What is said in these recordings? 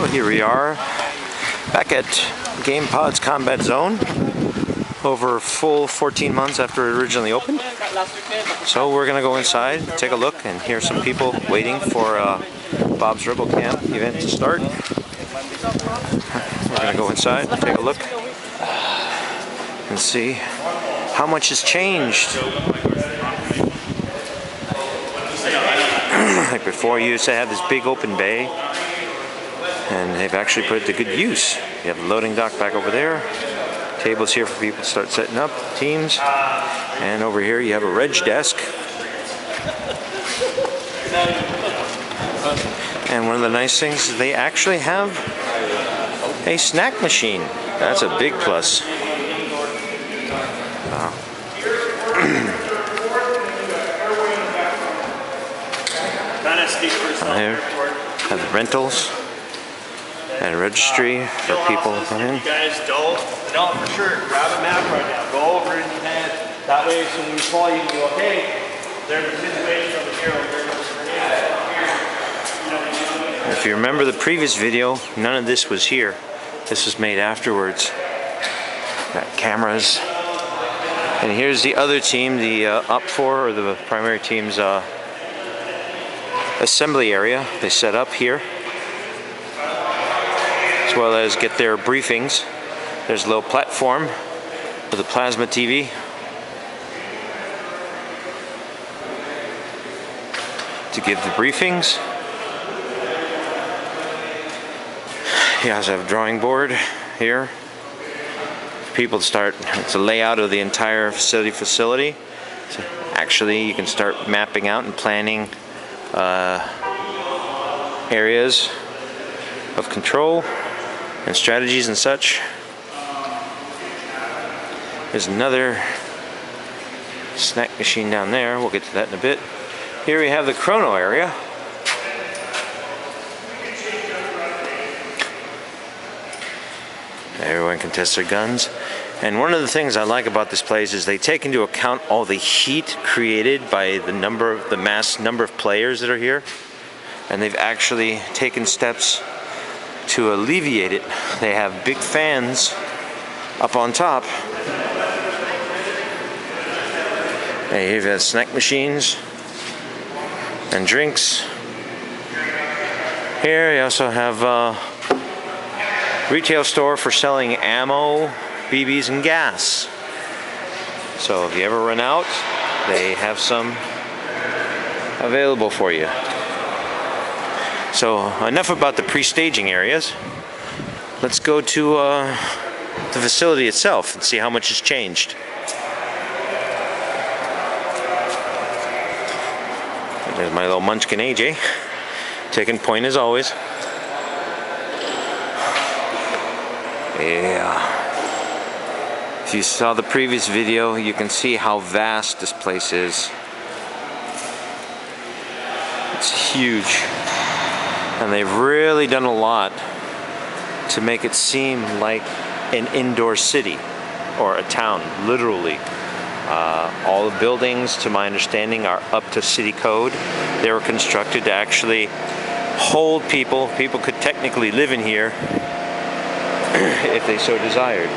So here we are back at GamePod's Combat Zone, over a full 14 months after it originally opened. So we're gonna go inside, take a look, and hear some people waiting for Bob's Rebel Camp event to start. We're gonna go inside, take a look, and see how much has changed. Like before, you used to have this big open bay, and they've actually put it to good use. You have the loading dock back over there, tables here for people to start setting up teams, and over here you have a reg desk. And one of the nice things is they actually have a snack machine. That's a big plus. Wow. Here have the rentals and registry for people to come in. You guys don't know for sure, grab a map right now, go over it in your head. That way, so when you fall, you can go, hey, there's a situation over here, If you remember the previous video, none of this was here. This was made afterwards. Got cameras. And here's the other team, the Op 4, or the primary team's assembly area. They set up here, as well as get their briefings. There's a little platform with a plasma TV. To give the briefings. You also have a drawing board here. People to start, it's a layout of the entire facility. So actually, you can start mapping out and planning areas of control and strategies and such. There's another snack machine down there. We'll get to that in a bit. Here we have the chrono area. Everyone can test their guns. And one of the things I like about this place is they take into account all the heat created by the mass number of players that are here. And they've actually taken steps to alleviate it. They have big fans up on top. And you've got snack machines and drinks. Here you also have a retail store for selling ammo, BBs, and gas. So if you ever run out, they have some available for you. So enough about the pre-staging areas. Let's go to the facility itself and see how much has changed. There's my little munchkin AJ, taking point as always. Yeah. If you saw the previous video, you can see how vast this place is. It's huge. And they've really done a lot to make it seem like an indoor city or a town, literally. All the buildings, to my understanding, are up to city code. They were constructed to actually hold people. People could technically live in here if they so desired.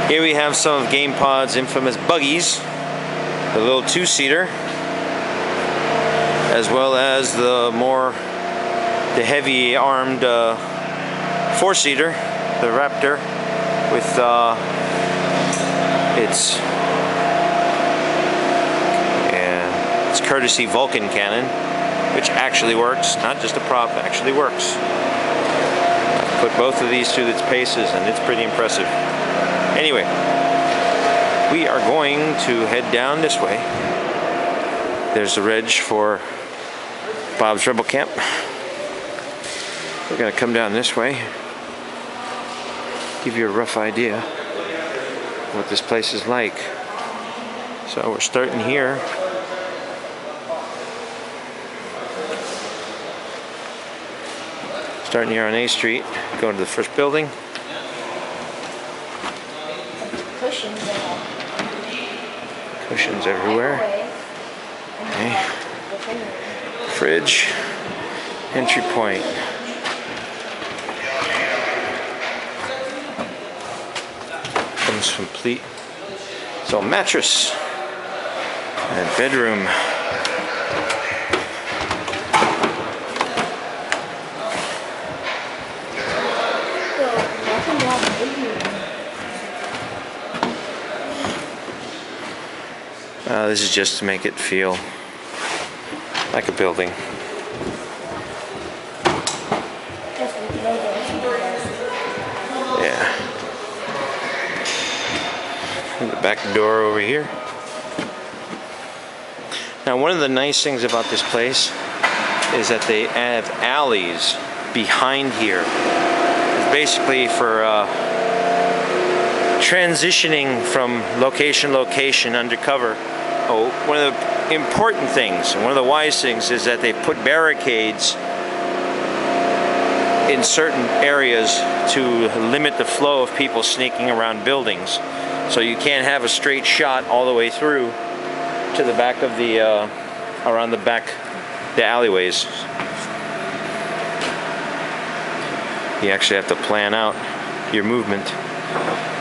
Here we have some of GamePod's infamous buggies, the little two-seater, as well as the heavy-armed four-seater, the Raptor, with its courtesy Vulcan cannon, which actually works, not just a prop, actually works. Put both of these through its paces, and it's pretty impressive. Anyway, we are going to head down this way. There's the reg for Bob's Rebel Camp. We're going to come down this way, give you a rough idea what this place is like. So we're starting here. Starting here on A Street, going to the first building. Cushions everywhere. Okay. Fridge. Entry point. comes complete. So mattress and bedroom. This is just to make it feel like a building. Yeah. And the back door over here. Now, one of the nice things about this place is that they have alleys behind here. It's basically for transitioning from location to location undercover. Oh, one of the important things, and one of the wise things, is that they put barricades in certain areas to limit the flow of people sneaking around buildings. So you can't have a straight shot all the way through to the back of the, around the back, the alleyways. You actually have to plan out your movement.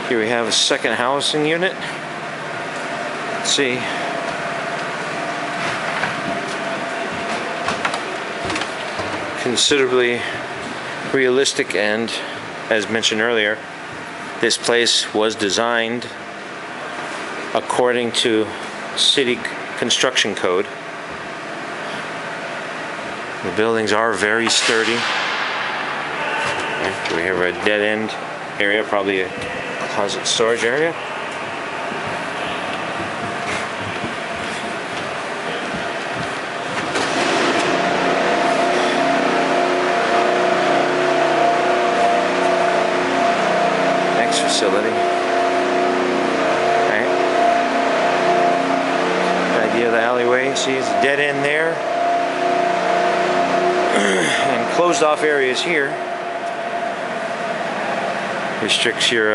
Here we have a second housing unit. Let's see. Considerably realistic, and as mentioned earlier, this place was designed according to city construction code. The buildings are very sturdy. We have a dead end area, probably a closet storage area. Facility. Right. The idea of the alleyway, see, it's a dead end there. And closed off areas here restricts your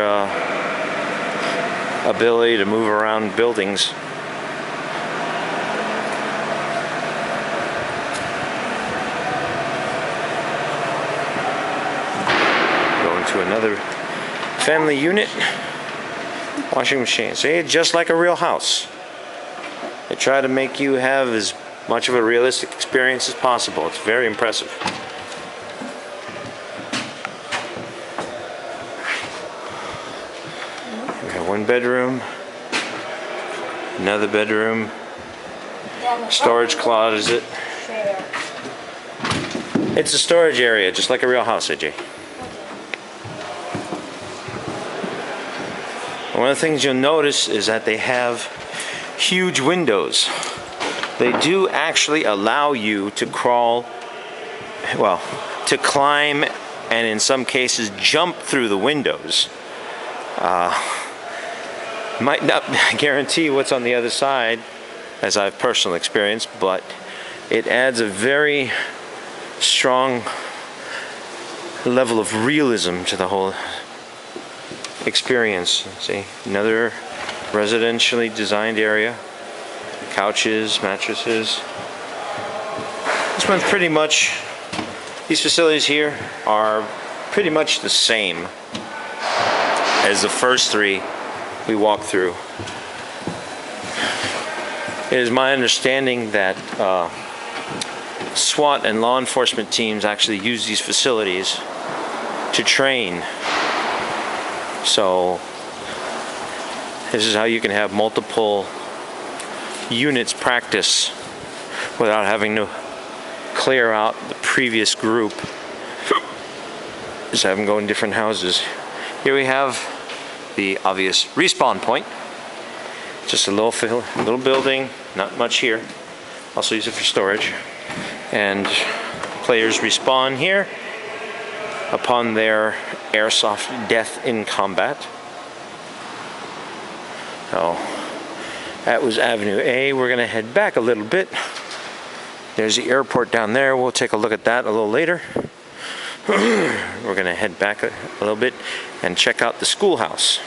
ability to move around buildings. Going to another family unit. Washing machine. See, just like a real house. They try to make you have as much of a realistic experience as possible. It's very impressive. We have one bedroom, another bedroom, storage closet. It's a storage area, just like a real house, AJ. One of the things you'll notice is that they have huge windows. They do actually allow you to crawl, well, to climb, and in some cases jump through the windows. Might not guarantee what's on the other side, as I've personally experienced, but it adds a very strong level of realism to the whole experience. See, another residentially designed area. Couches, mattresses. This one's pretty much, these facilities here are pretty much the same as the first three we walked through. It is my understanding that SWAT and law enforcement teams actually use these facilities to train. So this is how you can have multiple units practice without having to clear out the previous group. Just have them go in different houses. Here we have the obvious respawn point. Just a little building, not much here. Also use it for storage. And players respawn here upon their airsoft death in combat. So that was Avenue A. We're gonna head back a little bit. There's the airport down there. We'll take a look at that a little later. We're gonna head back a little bit and check out the schoolhouse.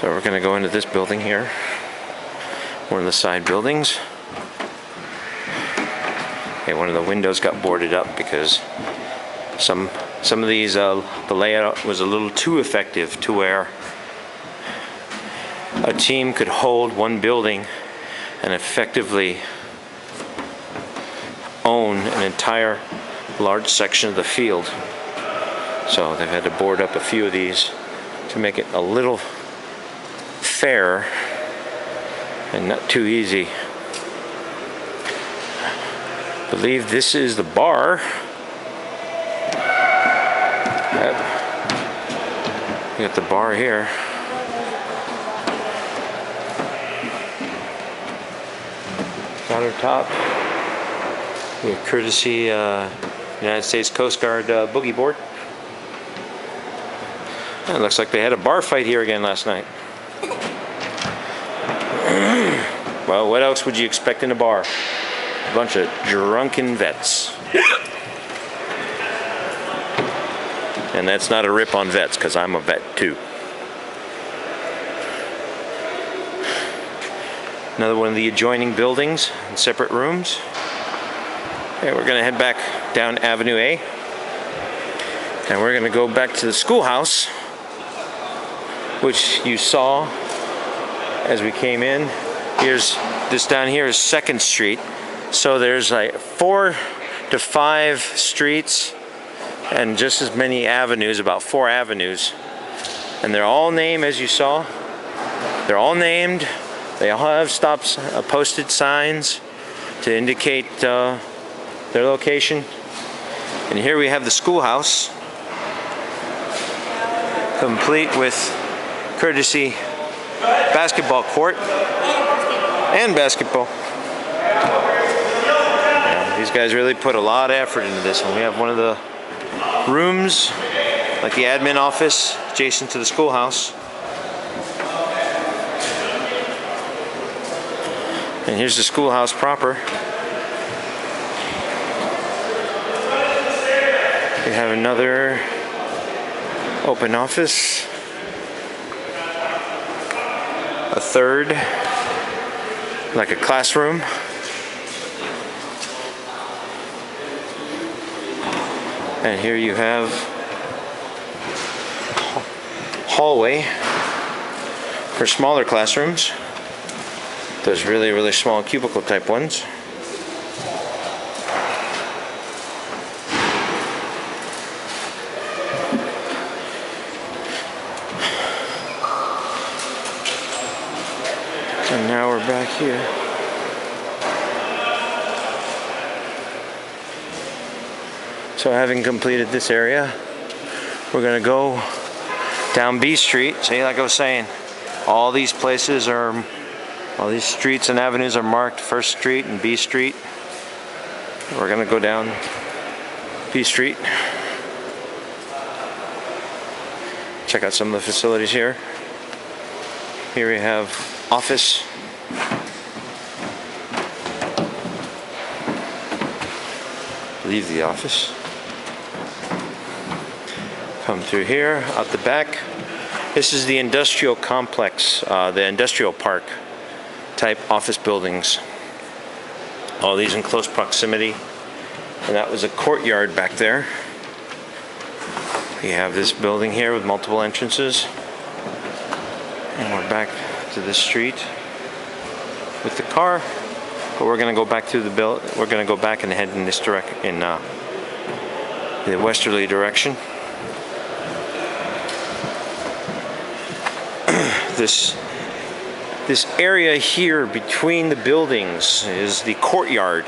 So we're gonna go into this building here. One of the side buildings. Okay, one of the windows got boarded up because some of these the layout was a little too effective to where a team could hold one building and effectively own an entire large section of the field. So they've had to board up a few of these to make it a little fair and not too easy. I believe this is the bar. Yep. We got the bar here. Countertop. We have courtesy United States Coast Guard boogie board. It looks like they had a bar fight here again last night. Well, what else would you expect in a bar? A bunch of drunken vets. And that's not a rip on vets, because I'm a vet too. Another one of the adjoining buildings in separate rooms. Okay, we're going to head back down Avenue A. And we're going to go back to the schoolhouse, which you saw as we came in. Here's this down here is 2nd Street. So there's like 4 to 5 streets and just as many avenues, about 4 avenues. And they're all named, as you saw. They're all named. They all have stops, posted signs to indicate their location. And here we have the schoolhouse, complete with courtesy basketball court and basketball. Yeah, these guys really put a lot of effort into this one. We have one of the rooms, like the admin office, adjacent to the schoolhouse. And here's the schoolhouse proper. We have another open office. A third, like a classroom. And here you have hallway for smaller classrooms. Those really, really small cubicle type ones. And now we're back here. So having completed this area, we're gonna go down B Street. See, like I was saying, all these places are, all these streets and avenues are marked 1st Street and B Street. We're gonna go down B Street. Check out some of the facilities here. Here we have office. Leave the office. Come through here, out the back. This is the industrial complex, the industrial park type office buildings. All these in close proximity. And that was a courtyard back there. We have this building here with multiple entrances. And we're back to this street with the car. But we're going to go back through the we're going to go back and head in this direction, in the westerly direction. This area here between the buildings is the courtyard.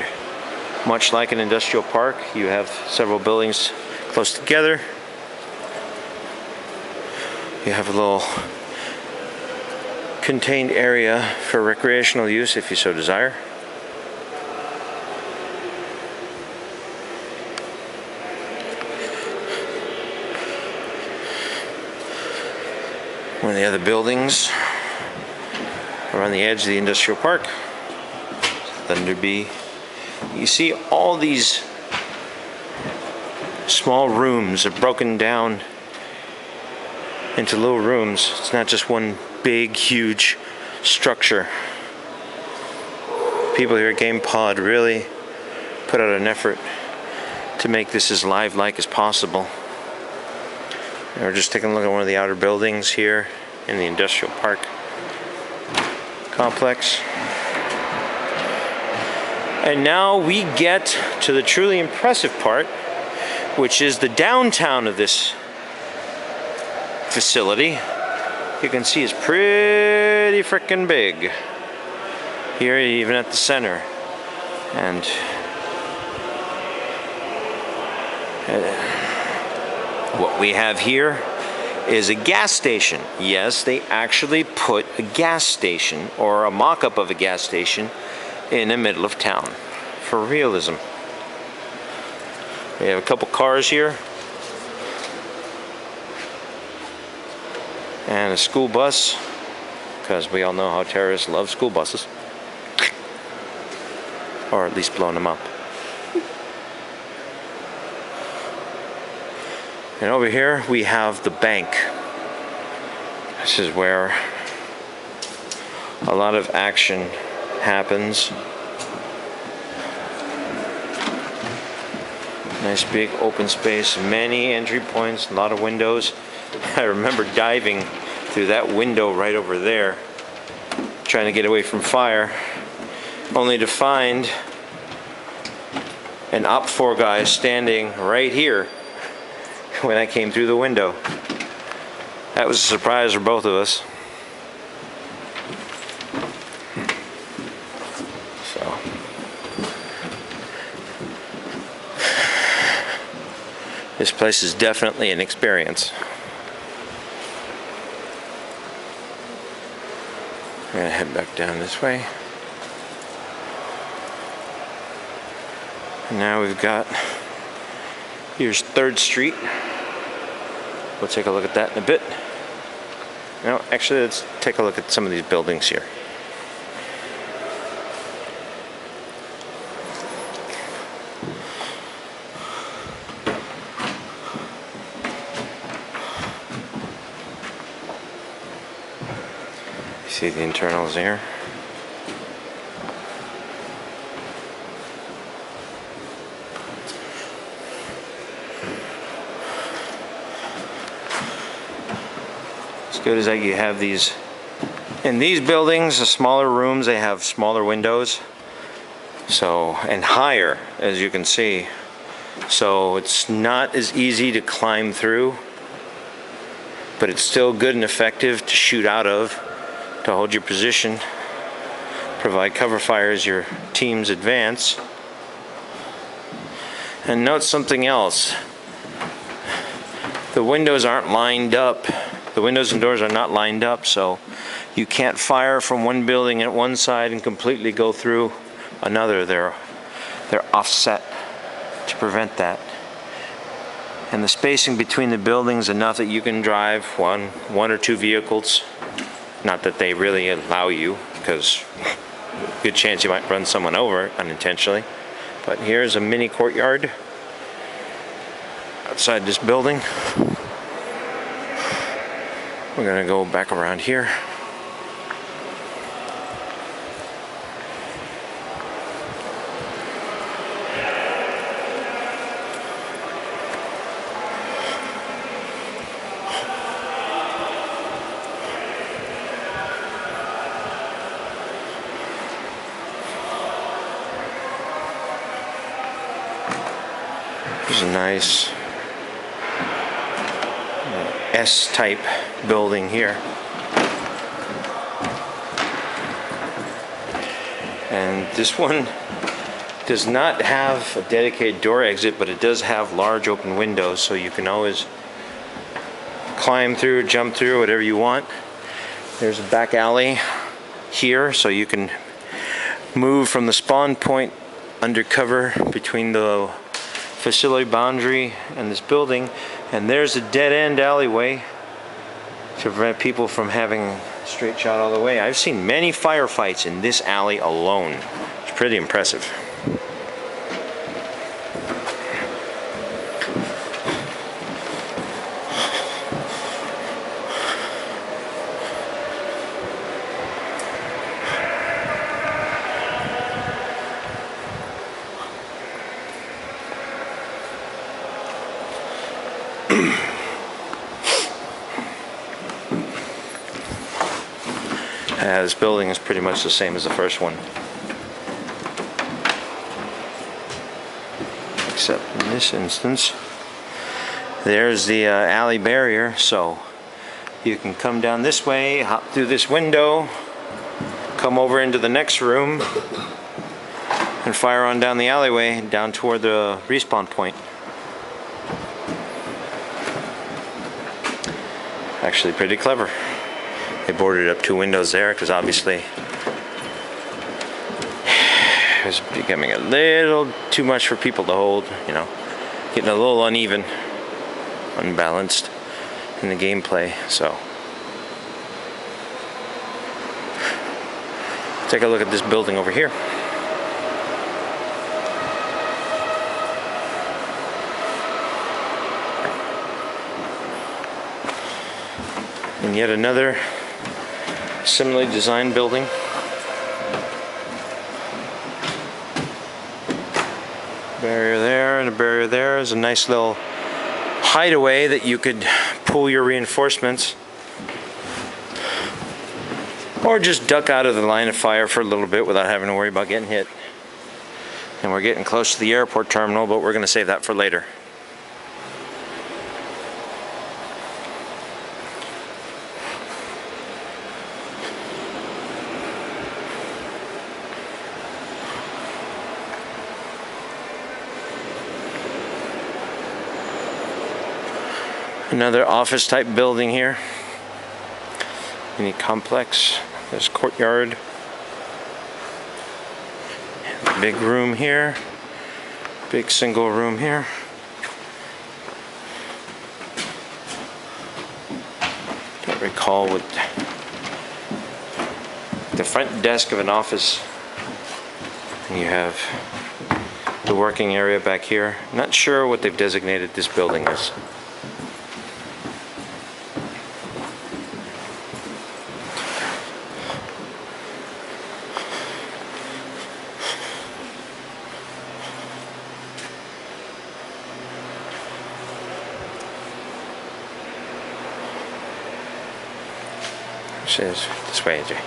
Much like an industrial park, you have several buildings close together. You have a little contained area for recreational use if you so desire. One of the other buildings are on the edge of the industrial park. Thunder Bee. You see all these small rooms are broken down into little rooms. It's not just one big, huge structure. People here at GamePod really put out an effort to make this as live-like as possible. And we're just taking a look at one of the outer buildings here in the industrial park complex. And now we get to the truly impressive part, which is the downtown of this facility. You can see it's pretty frickin' big here, even at the center. And what we have here is a gas station. Yes, they actually put a gas station, or a mock-up of a gas station, in the middle of town for realism. We have a couple cars here and a school bus, because we all know how terrorists love school buses, or at least blowing them up. And over here we have the bank. This is where a lot of action happens. Nice big open space, many entry points, a lot of windows. I remember diving through that window right over there, trying to get away from fire, only to find an OP4 guy standing right here when I came through the window. That was a surprise for both of us. So, this place is definitely an experience. I'm gonna head back down this way. And now we've got, here's 3rd Street. We'll take a look at that in a bit. No, actually, let's take a look at some of these buildings here. You see the internals here. Good is that you have these in these buildings, the smaller rooms, they have smaller windows, so, and higher, as you can see, so it's not as easy to climb through, but it's still good and effective to shoot out of, to hold your position, provide cover fire as your teams advance. And note something else, the windows aren't lined up. The windows and doors are not lined up, so you can't fire from one building at one side and completely go through another. They're offset to prevent that. And the spacing between the buildings enough that you can drive one or two vehicles. Not that they really allow you, because good chance you might run someone over unintentionally. But here's a mini courtyard outside this building. We're gonna go back around here. There's a nice S-type building here. And this one does not have a dedicated door exit, but it does have large open windows, so you can always climb through, jump through, whatever you want. There's a back alley here, so you can move from the spawn point undercover between the facility boundary and this building, and there's a dead-end alleyway to prevent people from having a straight shot all the way. I've seen many firefights in this alley alone. It's pretty impressive. This building is pretty much the same as the first one, except in this instance there's the alley barrier, so you can come down this way, hop through this window, come over into the next room, and fire on down the alleyway down toward the respawn point. Actually pretty clever. They boarded up 2 windows there because obviously it was becoming a little too much for people to hold, you know, getting a little uneven, unbalanced in the gameplay. So take a look at this building over here. And yet another similarly designed building. Barrier there and a barrier there. There's a nice little hideaway that you could pull your reinforcements, or just duck out of the line of fire for a little bit without having to worry about getting hit. And we're getting close to the airport terminal, but we're going to save that for later. Another office type building here. Mini complex. There's courtyard. Big room here. Big single room here. Can't recall what the front desk of an office. And you have the working area back here. Not sure what they've designated this building as. Says this way, AJ.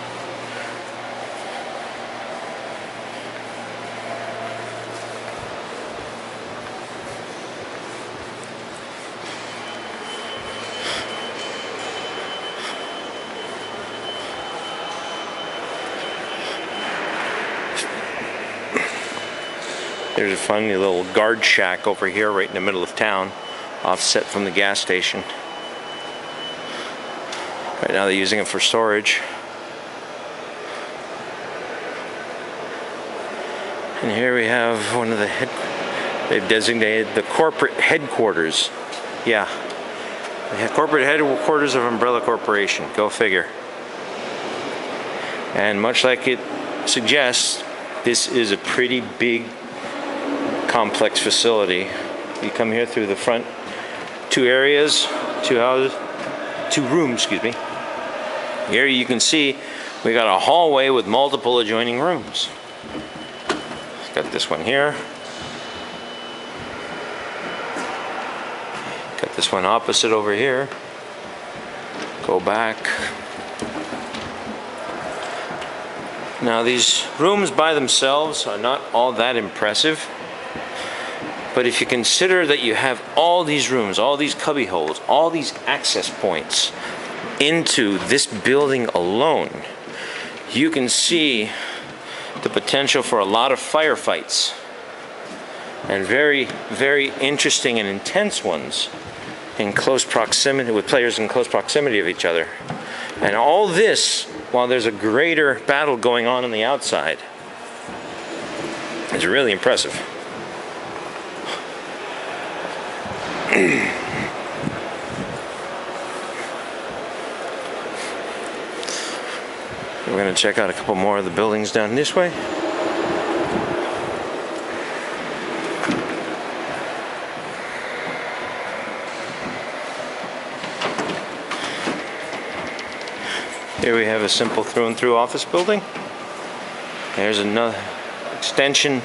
There's a funny little guard shack over here right in the middle of town, offset from the gas station. Right now they're using it for storage. And here we have one of the they've designated the corporate headquarters. Yeah, the corporate headquarters of Umbrella Corporation. Go figure. And much like it suggests, this is a pretty big, complex facility. You come here through the front 2 areas, 2 houses, 2 rooms, excuse me. Here you can see we got a hallway with multiple adjoining rooms. Got this one here. Got this one opposite over here. Go back. Now these rooms by themselves are not all that impressive. But if you consider that you have all these rooms, all these cubby holes, all these access points into this building alone, you can see the potential for a lot of firefights, and very, very interesting and intense ones in close proximity, with players in close proximity of each other. And all this while there's a greater battle going on the outside. It's really impressive. We're going to check out a couple more of the buildings down this way. Here we have a simple through and through office building. There's another extension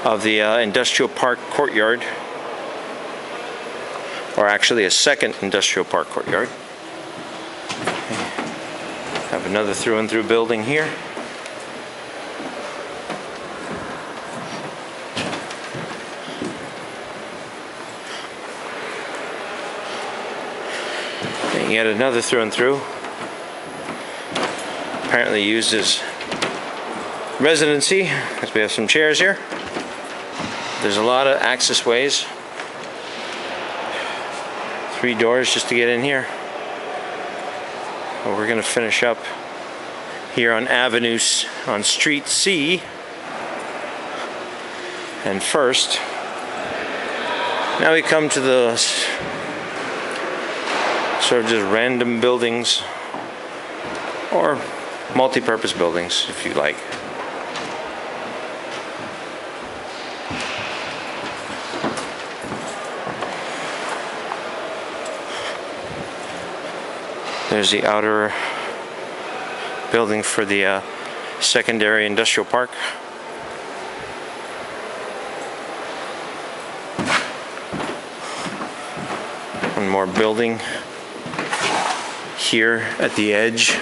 of the industrial park courtyard, or actually a second industrial park courtyard. Have another through and through building here. And yet another through and through. Apparently used as residency, because we have some chairs here. There's a lot of access ways. 3 doors just to get in here. But we're going to finish up here on on Street C. And first, now we come to the sort of just random buildings, or multi-purpose buildings, if you like. There's the outer building for the secondary industrial park. One more building here at the edge,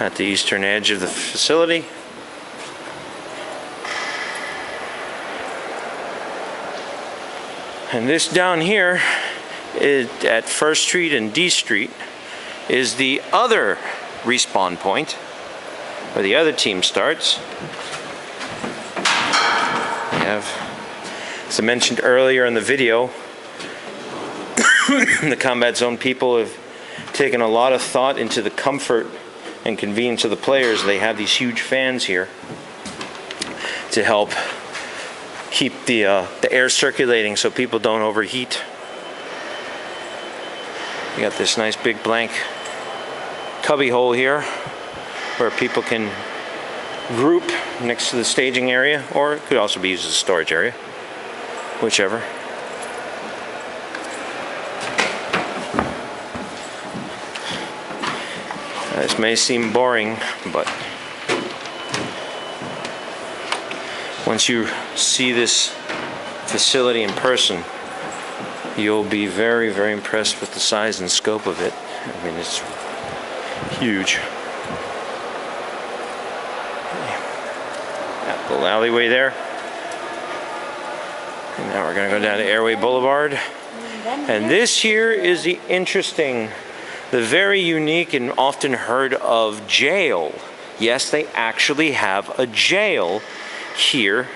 at the eastern edge of the facility. And this down here is at 1st Street and D Street is the other respawn point where the other team starts. We have, as I mentioned earlier in the video, the Combat Zone people have taken a lot of thought into the comfort and convenience of the players. They have these huge fans here to help keep the air circulating so people don't overheat. You got this nice big blank cubby hole here where people can group next to the staging area, or it could also be used as a storage area, whichever. This may seem boring, but once you see this facility in person, you'll be very, very impressed with the size and scope of it. I mean, it's huge. That little alleyway there. And now we're going to go down to Airway Boulevard. And this here is the interesting, the very unique and often heard of jail. Yes, they actually have a jail here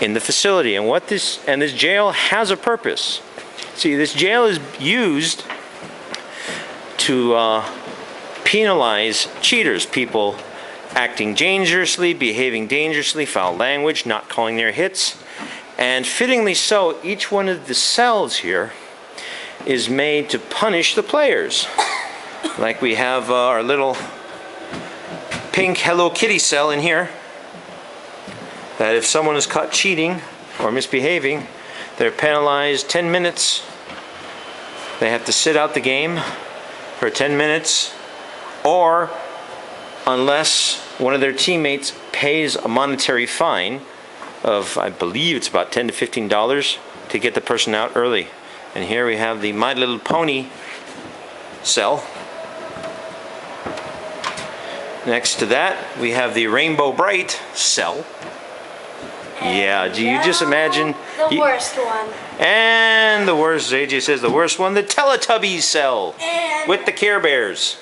in the facility. And this jail has a purpose. See, this jail is used to penalize cheaters, people acting dangerously, behaving dangerously, foul language, not calling their hits. And fittingly so, each one of the cells here is made to punish the players. Like we have our little pink Hello Kitty cell in here, that if someone is caught cheating or misbehaving, they're penalized 10 minutes. They have to sit out the game for 10 minutes, or unless one of their teammates pays a monetary fine of, I believe it's about $10 to $15 to get the person out early. And here we have the My Little Pony cell. Next to that, we have the Rainbow Bright cell. Yeah, do you just imagine? The worst one. And the worst, AJ says the worst one, the Teletubbies cell with the Care Bears.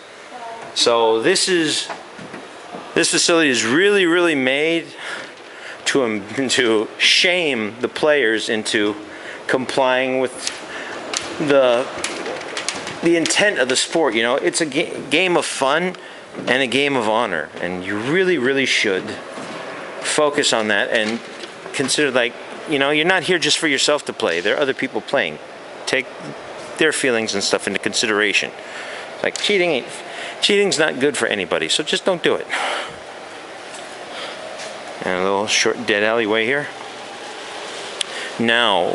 So this facility is really, really made to shame the players into complying with the intent of the sport. You know, it's a game of fun and a game of honor, and you really, really should focus on that and consider, like, you know, you're not here just for yourself to play. There are other people playing. Take their feelings and stuff into consideration. Like, cheating's not good for anybody, so just don't do it. And a little short dead alleyway here. Now